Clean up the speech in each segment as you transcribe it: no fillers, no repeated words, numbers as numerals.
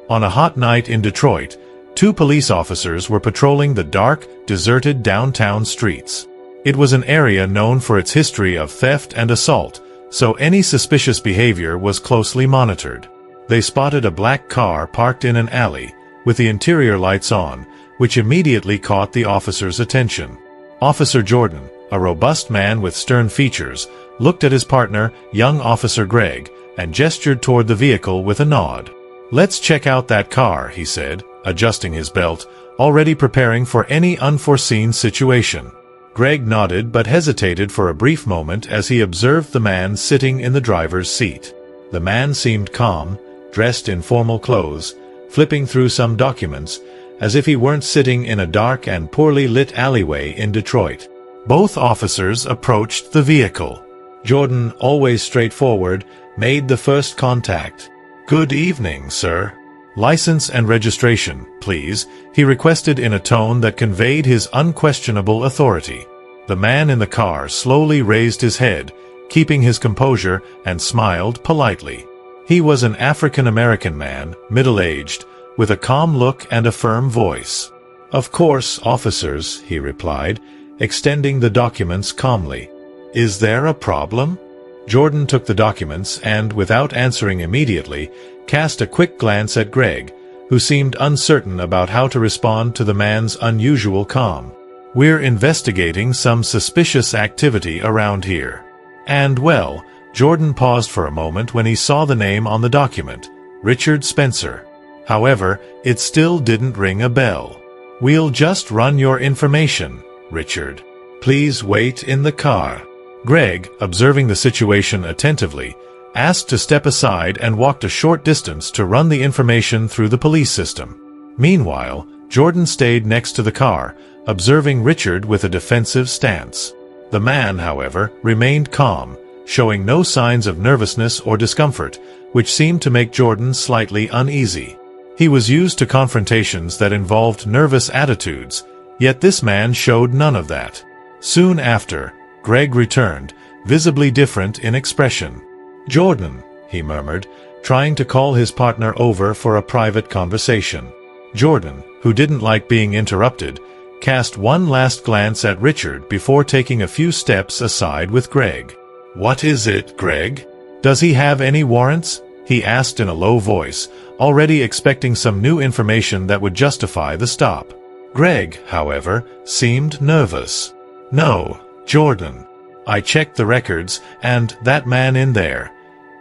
On a hot night in Detroit, two police officers were patrolling the dark, deserted downtown streets. It was an area known for its history of theft and assault, so any suspicious behavior was closely monitored. They spotted a black car parked in an alley, with the interior lights on, which immediately caught the officers' attention. Officer Jordan, a robust man with stern features, looked at his partner, young Officer Greg, and gestured toward the vehicle with a nod. "Let's check out that car," he said, adjusting his belt, already preparing for any unforeseen situation. Greg nodded but hesitated for a brief moment as he observed the man sitting in the driver's seat. The man seemed calm, dressed in formal clothes, flipping through some documents, as if he weren't sitting in a dark and poorly lit alleyway in Detroit. Both officers approached the vehicle. Jordan, always straightforward, made the first contact. "Good evening, sir. License and registration, please," he requested in a tone that conveyed his unquestionable authority. The man in the car slowly raised his head, keeping his composure, and smiled politely. He was an African-American man, middle-aged, with a calm look and a firm voice. "Of course, officers," he replied, extending the documents calmly. "Is there a problem?" Jordan took the documents and, without answering immediately, cast a quick glance at Greg, who seemed uncertain about how to respond to the man's unusual calm. "We're investigating some suspicious activity around here." And, well, Jordan paused for a moment when he saw the name on the document, Richard Spencer. However, it still didn't ring a bell. "We'll just run your information, Richard. Please wait in the car." Greg, observing the situation attentively, asked to step aside and walked a short distance to run the information through the police system. Meanwhile, Jordan stayed next to the car, observing Richard with a defensive stance. The man, however, remained calm, showing no signs of nervousness or discomfort, which seemed to make Jordan slightly uneasy. He was used to confrontations that involved nervous attitudes, yet this man showed none of that. Soon after, Greg returned, visibly different in expression. "Jordan," he murmured, trying to call his partner over for a private conversation. Jordan, who didn't like being interrupted, cast one last glance at Richard before taking a few steps aside with Greg. "What is it, Greg? Does he have any warrants?" he asked in a low voice, already expecting some new information that would justify the stop. Greg, however, seemed nervous. "No, Jordan. I checked the records, and that man in there,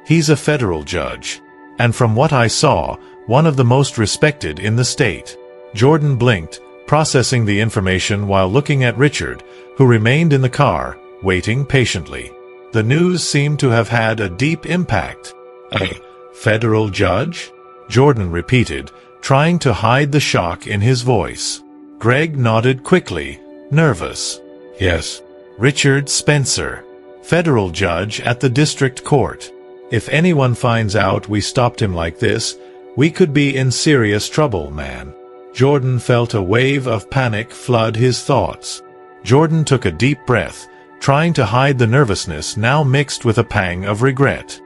he's a federal judge. And from what I saw, one of the most respected in the state." Jordan blinked, processing the information while looking at Richard, who remained in the car, waiting patiently. The news seemed to have had a deep impact. "A federal judge?" Jordan repeated, trying to hide the shock in his voice. Greg nodded quickly, nervous. "Yes. Richard Spencer, federal judge at the district court. If anyone finds out we stopped him like this, we could be in serious trouble, man." Jordan felt a wave of panic flood his thoughts. Jordan took a deep breath, trying to hide the nervousness now mixed with a pang of regret.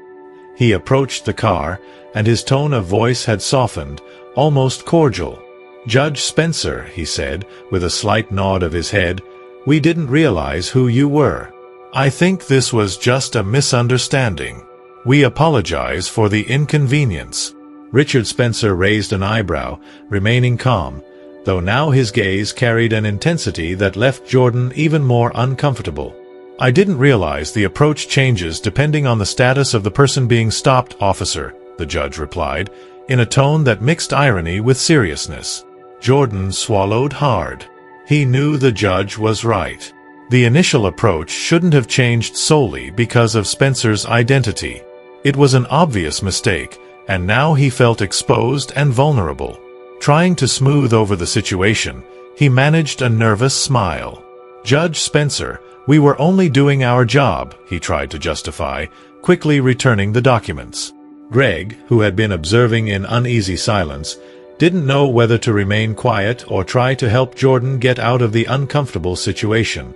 He approached the car, and his tone of voice had softened, almost cordial. "Judge Spencer," he said, with a slight nod of his head, "we didn't realize who you were. I think this was just a misunderstanding. We apologize for the inconvenience." Richard Spencer raised an eyebrow, remaining calm, though now his gaze carried an intensity that left Jordan even more uncomfortable. "I didn't realize the approach changes depending on the status of the person being stopped, officer," the judge replied, in a tone that mixed irony with seriousness. Jordan swallowed hard. He knew the judge was right. The initial approach shouldn't have changed solely because of Spencer's identity. It was an obvious mistake, and now he felt exposed and vulnerable. Trying to smooth over the situation, he managed a nervous smile. "Judge Spencer, we were only doing our job," he tried to justify, quickly returning the documents. Greg, who had been observing in uneasy silence, didn't know whether to remain quiet or try to help Jordan get out of the uncomfortable situation.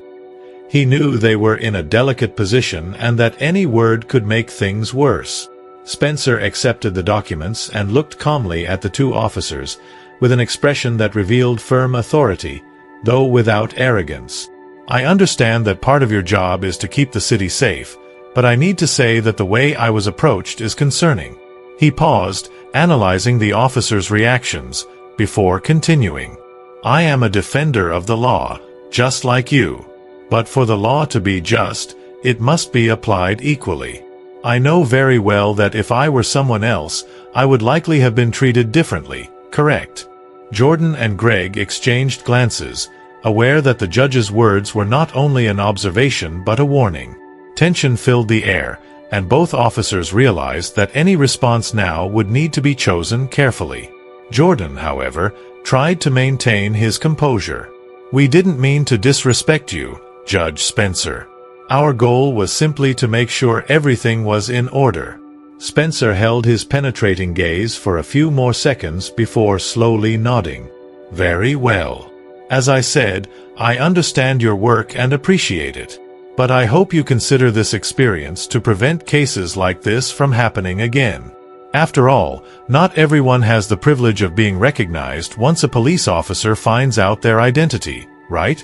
He knew they were in a delicate position and that any word could make things worse. Spencer accepted the documents and looked calmly at the two officers, with an expression that revealed firm authority, though without arrogance. "I understand that part of your job is to keep the city safe, but I need to say that the way I was approached is concerning." He paused, analyzing the officers' reactions, before continuing. "I am a defender of the law, just like you. But for the law to be just, it must be applied equally. I know very well that if I were someone else, I would likely have been treated differently, correct?" Jordan and Greg exchanged glances, aware that the judge's words were not only an observation but a warning. Tension filled the air, and both officers realized that any response now would need to be chosen carefully. Jordan, however, tried to maintain his composure. "We didn't mean to disrespect you, Judge Spencer. Our goal was simply to make sure everything was in order." Spencer held his penetrating gaze for a few more seconds before slowly nodding. "Very well. As I said, I understand your work and appreciate it. But I hope you consider this experience to prevent cases like this from happening again. After all, not everyone has the privilege of being recognized once a police officer finds out their identity, right?"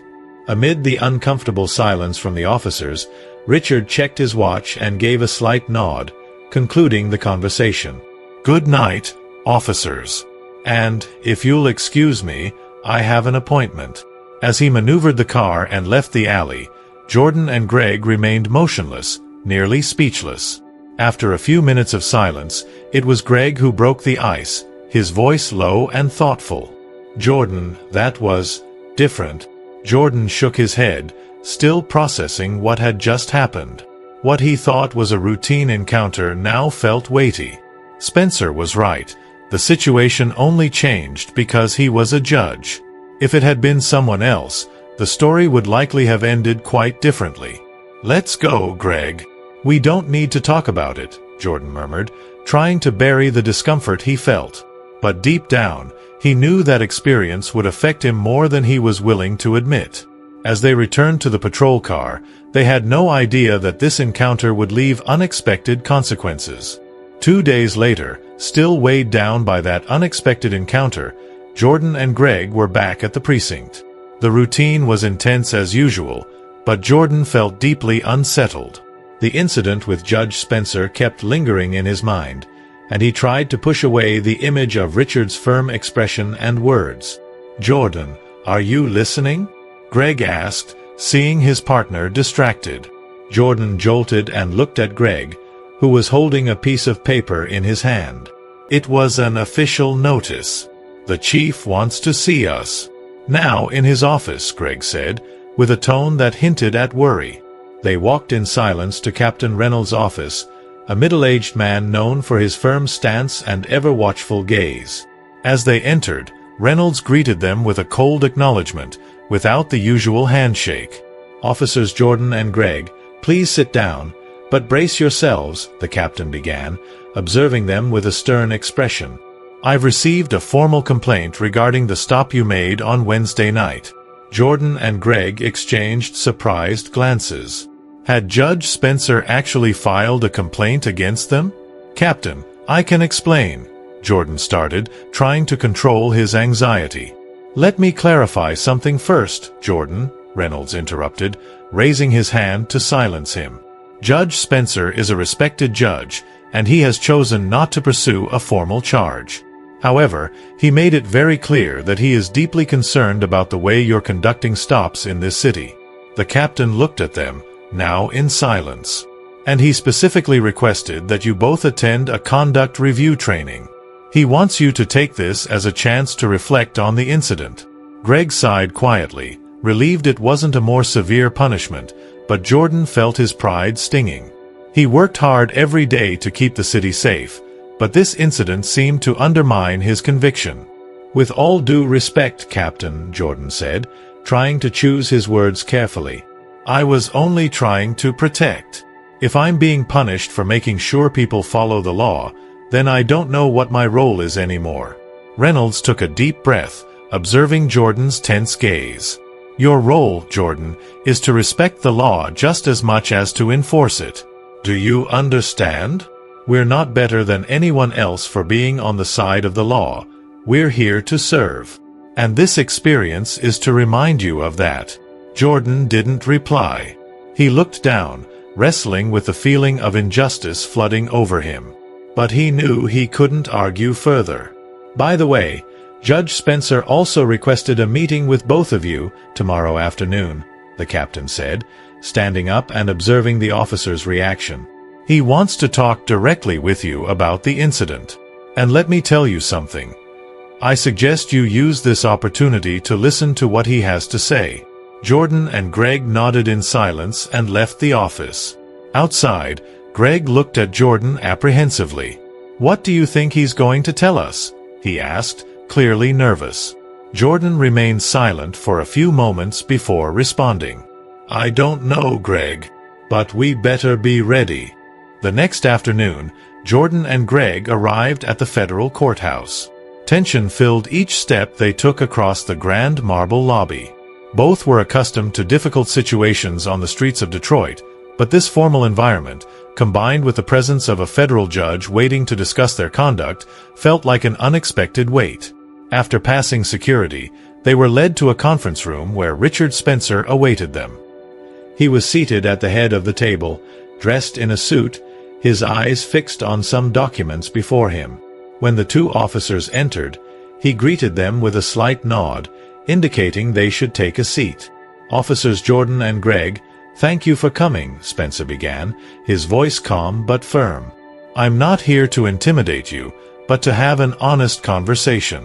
Amid the uncomfortable silence from the officers, Richard checked his watch and gave a slight nod, concluding the conversation. "Good night, officers. And, if you'll excuse me, I have an appointment." As he maneuvered the car and left the alley, Jordan and Greg remained motionless, nearly speechless. After a few minutes of silence, it was Greg who broke the ice, his voice low and thoughtful. "Jordan, that was different." Jordan shook his head, still processing what had just happened. What he thought was a routine encounter now felt weighty. Spencer was right. The situation only changed because he was a judge. If it had been someone else, the story would likely have ended quite differently. "Let's go, Greg." "We don't need to talk about it," Jordan murmured, trying to bury the discomfort he felt. But deep down, he knew that experience would affect him more than he was willing to admit. As they returned to the patrol car, they had no idea that this encounter would leave unexpected consequences. 2 days later, still weighed down by that unexpected encounter, Jordan and Greg were back at the precinct. The routine was intense as usual, but Jordan felt deeply unsettled. The incident with Judge Spencer kept lingering in his mind, and he tried to push away the image of Richard's firm expression and words. "Jordan, are you listening?" Greg asked, seeing his partner distracted. Jordan jolted and looked at Greg, who was holding a piece of paper in his hand. It was an official notice. "The chief wants to see us." "Now in his office," Greg said, with a tone that hinted at worry. They walked in silence to Captain Reynolds' office, a middle-aged man known for his firm stance and ever-watchful gaze. As they entered, Reynolds greeted them with a cold acknowledgement, without the usual handshake. "Officers Jordan and Greg, please sit down, but brace yourselves," the captain began, observing them with a stern expression. "I've received a formal complaint regarding the stop you made on Wednesday night." Jordan and Greg exchanged surprised glances. Had Judge Spencer actually filed a complaint against them? "Captain, I can explain," Jordan started, trying to control his anxiety. "Let me clarify something first, Jordan," Reynolds interrupted, raising his hand to silence him. "Judge Spencer is a respected judge, and he has chosen not to pursue a formal charge. However, he made it very clear that he is deeply concerned about the way you're conducting stops in this city." The captain looked at them, now in silence. "And he specifically requested that you both attend a conduct review training. He wants you to take this as a chance to reflect on the incident." Greg sighed quietly, relieved it wasn't a more severe punishment, but Jordan felt his pride stinging. He worked hard every day to keep the city safe, but this incident seemed to undermine his conviction. "With all due respect, Captain," Jordan said, trying to choose his words carefully, "I was only trying to protect. If I'm being punished for making sure people follow the law, then I don't know what my role is anymore." Reynolds took a deep breath, observing Jordan's tense gaze. "Your role, Jordan, is to respect the law just as much as to enforce it. Do you understand?" We're not better than anyone else for being on the side of the law. We're here to serve. And this experience is to remind you of that." Jordan didn't reply. He looked down, wrestling with the feeling of injustice flooding over him. But he knew he couldn't argue further. "By the way, Judge Spencer also requested a meeting with both of you tomorrow afternoon," the captain said, standing up and observing the officer's reaction. "He wants to talk directly with you about the incident. And let me tell you something. I suggest you use this opportunity to listen to what he has to say." Jordan and Greg nodded in silence and left the office. Outside, Greg looked at Jordan apprehensively. "What do you think he's going to tell us?" he asked, clearly nervous. Jordan remained silent for a few moments before responding. "I don't know, Greg. But we better be ready." The next afternoon, Jordan and Greg arrived at the federal courthouse. Tension filled each step they took across the grand marble lobby. Both were accustomed to difficult situations on the streets of Detroit, but this formal environment, combined with the presence of a federal judge waiting to discuss their conduct, felt like an unexpected weight. After passing security, they were led to a conference room where Richard Spencer awaited them. He was seated at the head of the table, dressed in a suit, his eyes fixed on some documents before him. When the two officers entered, he greeted them with a slight nod, indicating they should take a seat. "Officers Jordan and Greg, thank you for coming," Spencer began, his voice calm but firm. "I'm not here to intimidate you, but to have an honest conversation.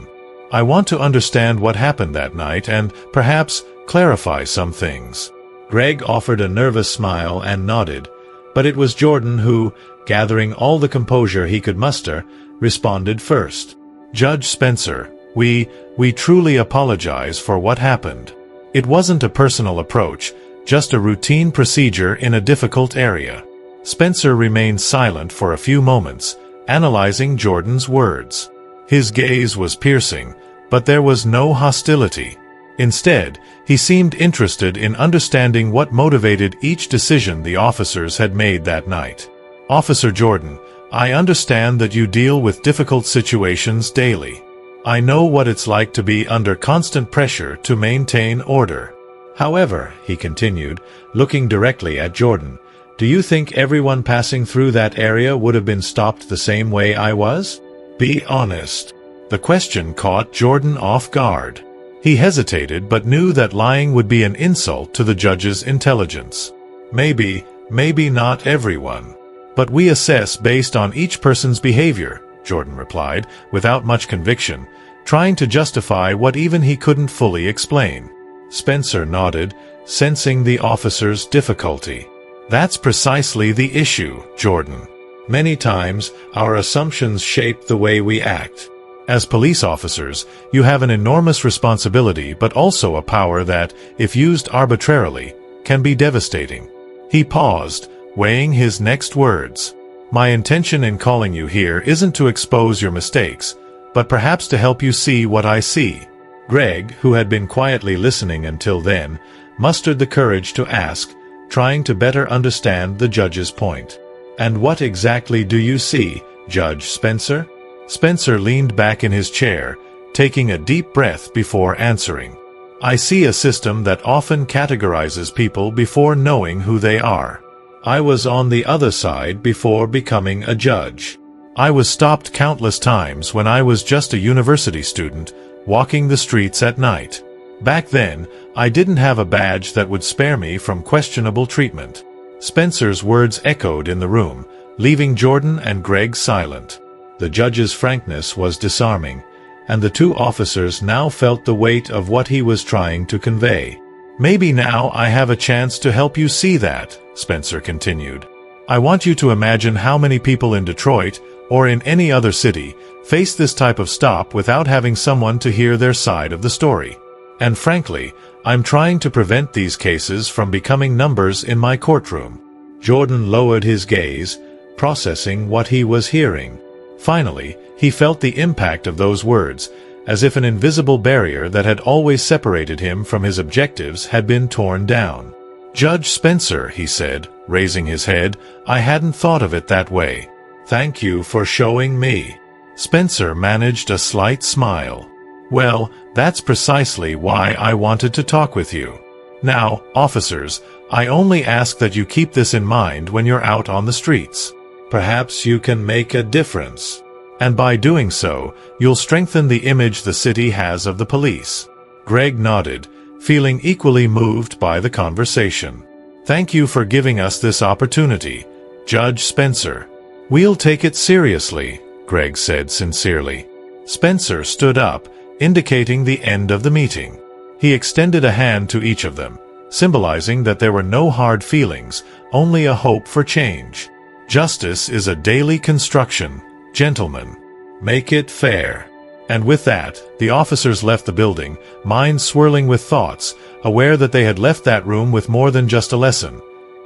I want to understand what happened that night and, perhaps, clarify some things." Greg offered a nervous smile and nodded, but it was Jordan who, gathering all the composure he could muster, responded first. "Judge Spencer, we truly apologize for what happened. It wasn't a personal approach, just a routine procedure in a difficult area." Spencer remained silent for a few moments, analyzing Jordan's words. His gaze was piercing, but there was no hostility. Instead, he seemed interested in understanding what motivated each decision the officers had made that night. "Officer Jordan, I understand that you deal with difficult situations daily. I know what it's like to be under constant pressure to maintain order. However," he continued, looking directly at Jordan, "do you think everyone passing through that area would have been stopped the same way I was? Be honest." The question caught Jordan off guard. He hesitated but knew that lying would be an insult to the judge's intelligence. Maybe not everyone. But we assess based on each person's behavior," Jordan replied, without much conviction, trying to justify what even he couldn't fully explain. Spencer nodded, sensing the officer's difficulty. "That's precisely the issue, Jordan. Many times, our assumptions shape the way we act. As police officers, you have an enormous responsibility but also a power that, if used arbitrarily, can be devastating." He paused, weighing his next words. "My intention in calling you here isn't to expose your mistakes, but perhaps to help you see what I see." Greg, who had been quietly listening until then, mustered the courage to ask, trying to better understand the judge's point. "And what exactly do you see, Judge Spencer?" Spencer leaned back in his chair, taking a deep breath before answering. "I see a system that often categorizes people before knowing who they are. I was on the other side before becoming a judge. I was stopped countless times when I was just a university student, walking the streets at night. Back then, I didn't have a badge that would spare me from questionable treatment." Spencer's words echoed in the room, leaving Jordan and Greg silent. The judge's frankness was disarming, and the two officers now felt the weight of what he was trying to convey. "Maybe now I have a chance to help you see that," Spencer continued. "I want you to imagine how many people in Detroit, or in any other city, face this type of stop without having someone to hear their side of the story. And frankly, I'm trying to prevent these cases from becoming numbers in my courtroom." Jordan lowered his gaze, processing what he was hearing. Finally, he felt the impact of those words, as if an invisible barrier that had always separated him from his objectives had been torn down. "Judge Spencer," he said, raising his head, "I hadn't thought of it that way. Thank you for showing me. Spencer managed a slight smile. Well, that's precisely why I wanted to talk with you. Now, officers, I only ask that you keep this in mind when you're out on the streets. Perhaps you can make a difference. And by doing so, you'll strengthen the image the city has of the police. Greg nodded, feeling equally moved by the conversation. Thank you for giving us this opportunity, Judge Spencer. We'll take it seriously, Greg said sincerely. Spencer stood up, indicating the end of the meeting. He extended a hand to each of them, symbolizing that there were no hard feelings, only a hope for change. Justice is a daily construction, gentlemen. Make it fair. And with that, the officers left the building, minds swirling with thoughts, aware that they had left that room with more than just a lesson.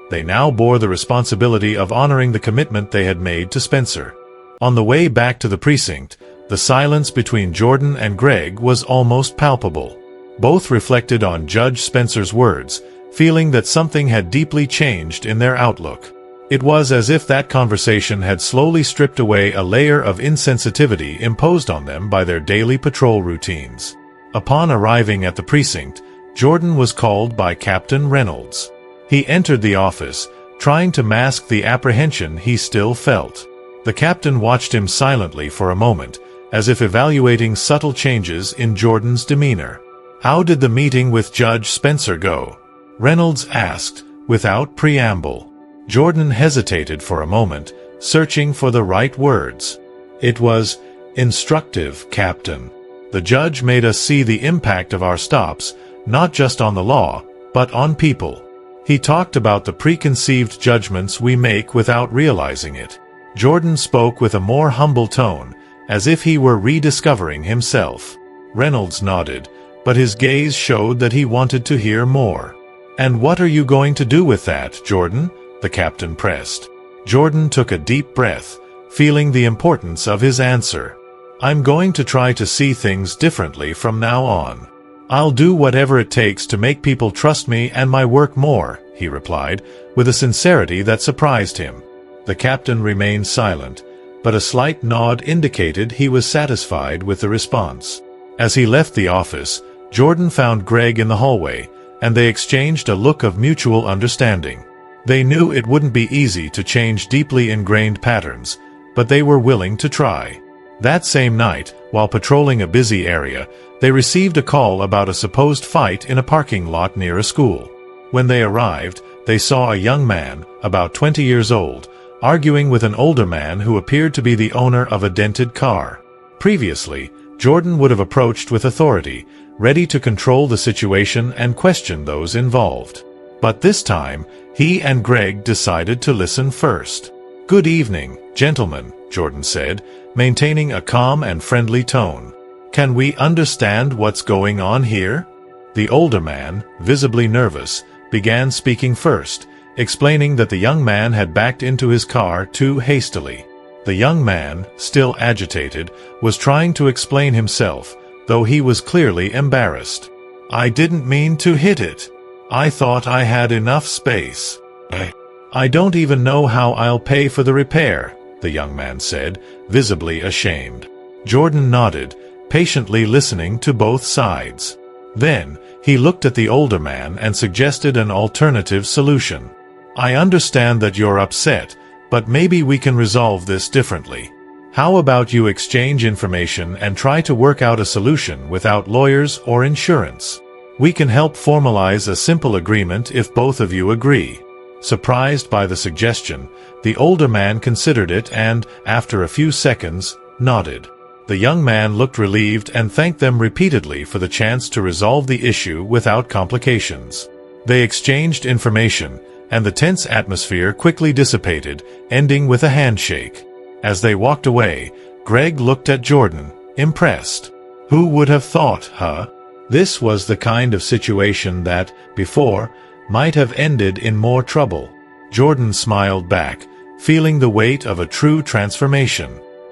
They now bore the responsibility of honoring the commitment they had made to Spencer. On the way back to the precinct, the silence between Jordan and Greg was almost palpable. Both reflected on Judge Spencer's words, feeling that something had deeply changed in their outlook. It was as if that conversation had slowly stripped away a layer of insensitivity imposed on them by their daily patrol routines. Upon arriving at the precinct, Jordan was called by Captain Reynolds. He entered the office, trying to mask the apprehension he still felt. The captain watched him silently for a moment, as if evaluating subtle changes in Jordan's demeanor. "How did the meeting with Judge Spencer go?" Reynolds asked, without preamble. Jordan hesitated for a moment, searching for the right words. "It was instructive, Captain. The judge made us see the impact of our stops, not just on the law, but on people. He talked about the preconceived judgments we make without realizing it." Jordan spoke with a more humble tone, as if he were rediscovering himself. Reynolds nodded, but his gaze showed that he wanted to hear more. "And what are you going to do with that, Jordan?" the captain pressed. Jordan took a deep breath, feeling the importance of his answer. "I'm going to try to see things differently from now on. I'll do whatever it takes to make people trust me and my work more," he replied, with a sincerity that surprised him. The captain remained silent, but a slight nod indicated he was satisfied with the response. As he left the office, Jordan found Greg in the hallway, and they exchanged a look of mutual understanding. They knew it wouldn't be easy to change deeply ingrained patterns, but they were willing to try. That same night, while patrolling a busy area, they received a call about a supposed fight in a parking lot near a school. When they arrived, they saw a young man, about 20 years old, arguing with an older man who appeared to be the owner of a dented car. Previously, Jordan would have approached with authority, ready to control the situation and question those involved. But this time, he and Greg decided to listen first. "Good evening, gentlemen," Jordan said, maintaining a calm and friendly tone. "Can we understand what's going on here?" The older man, visibly nervous, began speaking first, explaining that the young man had backed into his car too hastily. The young man, still agitated, was trying to explain himself, though he was clearly embarrassed. "I didn't mean to hit it. I thought I had enough space. I don't even know how I'll pay for the repair," the young man said, visibly ashamed. Jordan nodded, patiently listening to both sides. Then, he looked at the older man and suggested an alternative solution. "I understand that you're upset, but maybe we can resolve this differently. How about you exchange information and try to work out a solution without lawyers or insurance? We can help formalize a simple agreement if both of you agree." Surprised by the suggestion, the older man considered it and, after a few seconds, nodded. The young man looked relieved and thanked them repeatedly for the chance to resolve the issue without complications. They exchanged information, and the tense atmosphere quickly dissipated, ending with a handshake. As they walked away, Greg looked at Jordan, impressed. "Who would have thought, huh? This was the kind of situation that, before, might have ended in more trouble." Jordan smiled back, feeling the weight of a true transformation.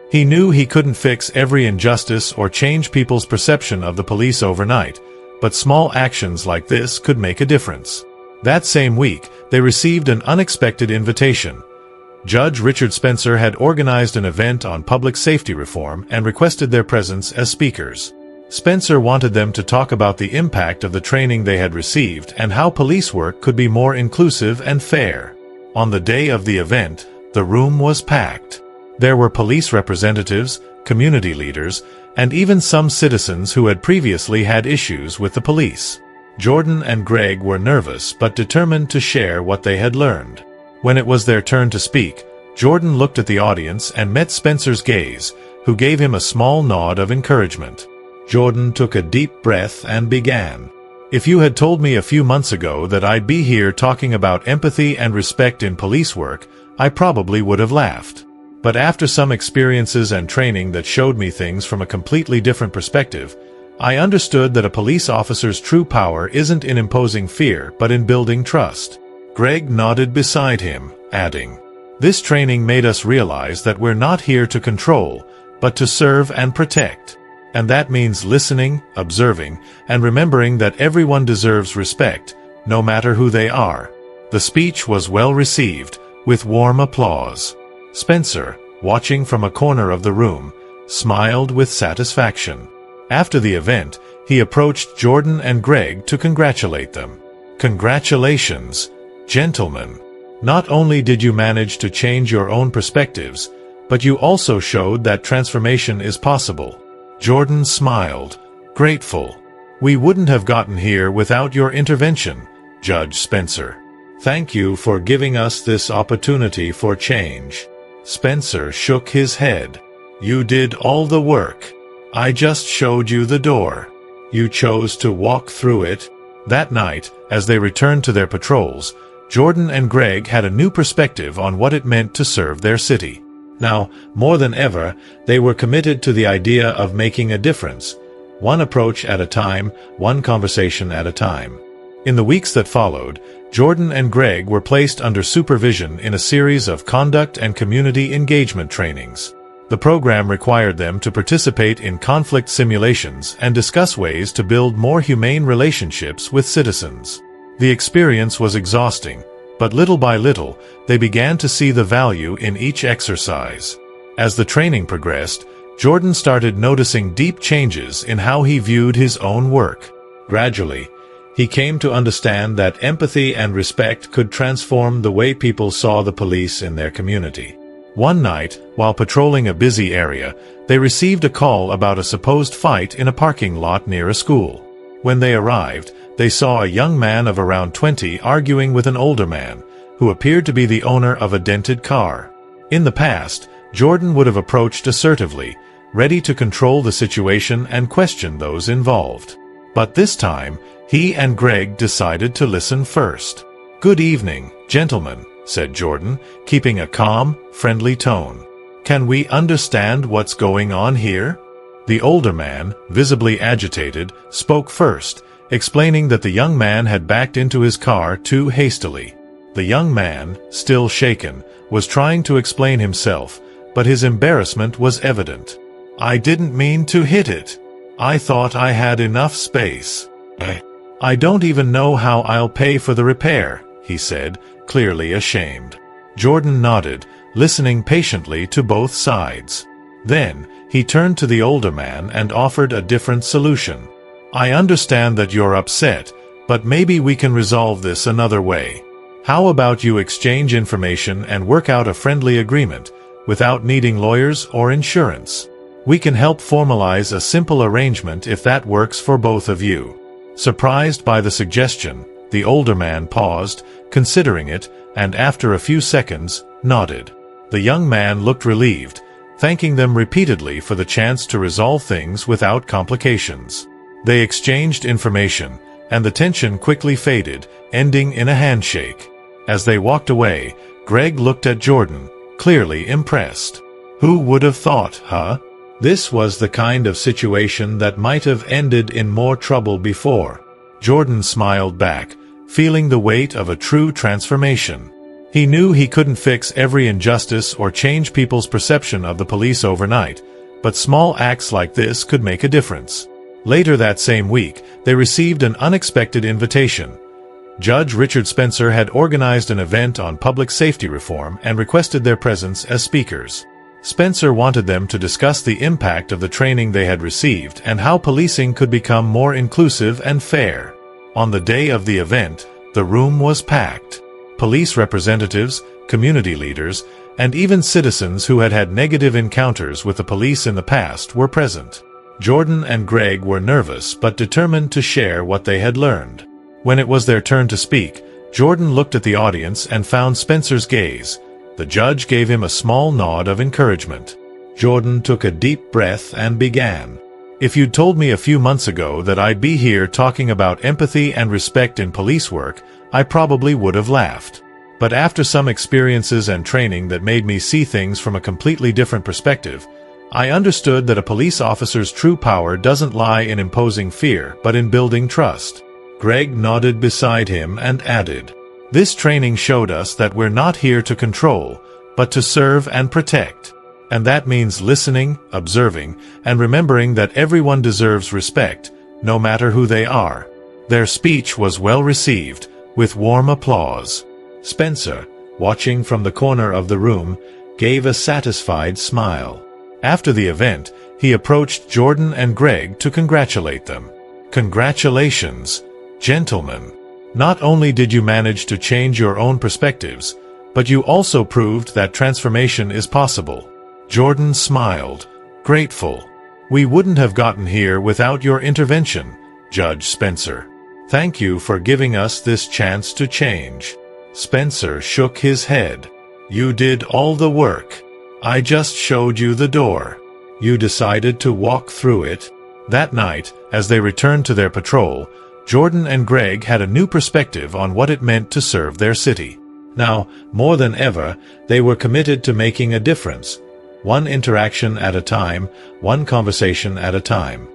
He knew he couldn't fix every injustice or change people's perception of the police overnight, but small actions like this could make a difference. That same week, they received an unexpected invitation. Judge Richard Spencer had organized an event on public safety reform and requested their presence as speakers. Spencer wanted them to talk about the impact of the training they had received and how police work could be more inclusive and fair. On the day of the event, the room was packed. There were police representatives, community leaders, and even some citizens who had previously had issues with the police. Jordan and Greg were nervous but determined to share what they had learned. When it was their turn to speak, Jordan looked at the audience and met Spencer's gaze, who gave him a small nod of encouragement. Jordan took a deep breath and began. "If you had told me a few months ago that I'd be here talking about empathy and respect in police work, I probably would have laughed. But after some experiences and training that showed me things from a completely different perspective, I understood that a police officer's true power isn't in imposing fear but in building trust." Greg nodded beside him, adding, "This training made us realize that we're not here to control, but to serve and protect. And that means listening, observing, and remembering that everyone deserves respect, no matter who they are." The speech was well received, with warm applause. Spencer, watching from a corner of the room, smiled with satisfaction. After the event, he approached Jordan and Greg to congratulate them. "Congratulations, gentlemen. Not only did you manage to change your own perspectives, but you also showed that transformation is possible." Jordan smiled, grateful. "We wouldn't have gotten here without your intervention, Judge Spencer. Thank you for giving us this opportunity for change." Spencer shook his head. "You did all the work. I just showed you the door. You chose to walk through it." That night, as they returned to their patrols, Jordan and Greg had a new perspective on what it meant to serve their city. Now, more than ever, they were committed to the idea of making a difference, one approach at a time, one conversation at a time. In the weeks that followed, Jordan and Greg were placed under supervision in a series of conduct and community engagement trainings. The program required them to participate in conflict simulations and discuss ways to build more humane relationships with citizens. The experience was exhausting, but little by little, they began to see the value in each exercise. As the training progressed, Jordan started noticing deep changes in how he viewed his own work. Gradually, he came to understand that empathy and respect could transform the way people saw the police in their community. One night, while patrolling a busy area, they received a call about a supposed fight in a parking lot near a school. When they arrived, they saw a young man of around 20 arguing with an older man, who appeared to be the owner of a dented car. In the past, Jordan would have approached assertively, ready to control the situation and question those involved. But this time, he and Greg decided to listen first. "Good evening, gentlemen," said Jordan, keeping a calm, friendly tone. "Can we understand what's going on here?" The older man, visibly agitated, spoke first, explaining that the young man had backed into his car too hastily. The young man, still shaken, was trying to explain himself, but his embarrassment was evident. "I didn't mean to hit it. I thought I had enough space. I don't even know how I'll pay for the repair," he said, clearly ashamed. Jordan nodded, listening patiently to both sides. Then, he turned to the older man and offered a different solution. "I understand that you're upset, but maybe we can resolve this another way. How about you exchange information and work out a friendly agreement, without needing lawyers or insurance? We can help formalize a simple arrangement if that works for both of you." Surprised by the suggestion, the older man paused, considering it, and after a few seconds, nodded. The young man looked relieved, thanking them repeatedly for the chance to resolve things without complications. They exchanged information, and the tension quickly faded, ending in a handshake. As they walked away, Greg looked at Jordan, clearly impressed. "Who would have thought, huh? This was the kind of situation that might have ended in more trouble before." Jordan smiled back, feeling the weight of a true transformation. He knew he couldn't fix every injustice or change people's perception of the police overnight, but small acts like this could make a difference. Later that same week, they received an unexpected invitation. Judge Richard Spencer had organized an event on public safety reform and requested their presence as speakers. Spencer wanted them to discuss the impact of the training they had received and how policing could become more inclusive and fair. On the day of the event, the room was packed. Police representatives, community leaders, and even citizens who had had negative encounters with the police in the past were present. Jordan and Greg were nervous but determined to share what they had learned. When it was their turn to speak, Jordan looked at the audience and found Spencer's gaze. The judge gave him a small nod of encouragement. Jordan took a deep breath and began. "If you'd told me a few months ago that I'd be here talking about empathy and respect in police work, I probably would have laughed. But after some experiences and training that made me see things from a completely different perspective, I understood that a police officer's true power doesn't lie in imposing fear, but in building trust." Greg nodded beside him and added, "This training showed us that we're not here to control, but to serve and protect. And that means listening, observing, and remembering that everyone deserves respect, no matter who they are." Their speech was well received, with warm applause. Spencer, watching from the corner of the room, gave a satisfied smile. After the event, he approached Jordan and Greg to congratulate them. "Congratulations, gentlemen. Not only did you manage to change your own perspectives, but you also proved that transformation is possible." Jordan smiled, grateful. "We wouldn't have gotten here without your intervention, Judge Spencer. Thank you for giving us this chance to change." Spencer shook his head. "You did all the work. I just showed you the door. You decided to walk through it." That night, as they returned to their patrol, Jordan and Greg had a new perspective on what it meant to serve their city. Now, more than ever, they were committed to making a difference. One interaction at a time, one conversation at a time.